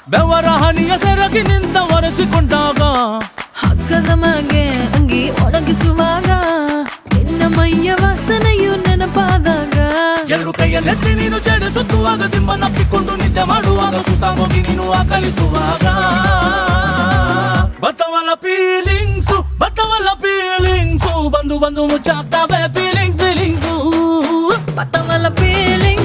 ಬೆವರ ಹನಿಯ ಸೆರಗಿ ನಿಂತ ಒರೆಸಿಕೊಂಡಾಗ ಹಗ್ಗದ ಮಗೆ ಅಂಗಿ ಒಣಗಿಸುವಾಗ ನಿನ್ನ ಮೈಯ ವಾಸನೆಯು ನೆನಪಾದಾಗ ಎರಡು ಕೈಯನ್ನೆತ್ತಿ ನೀನು ಜಡೆ ಸುತ್ತುವಾಗ ದಿಮ್ಮನಪ್ಪಿಕೊಂಡು ನಿದ್ದೆ ಮಾಡುವಾಗ ಸುಸ್ತಾಗೋಗಿ ನೀನು ಆಕಲಿಸುವಾಗ ಬತ್ತವಲ್ಲ ಫೀಲಿಂಗ್ಸು ಬಂದು ಬಂದು ಮುಚ್ಚಾಗ್ತಾವೆ ಫೀಲಿಂಗ್ಸು ಬತ್ತವಲ್ಲ ಫೀಲಿಂಗ್ಸ್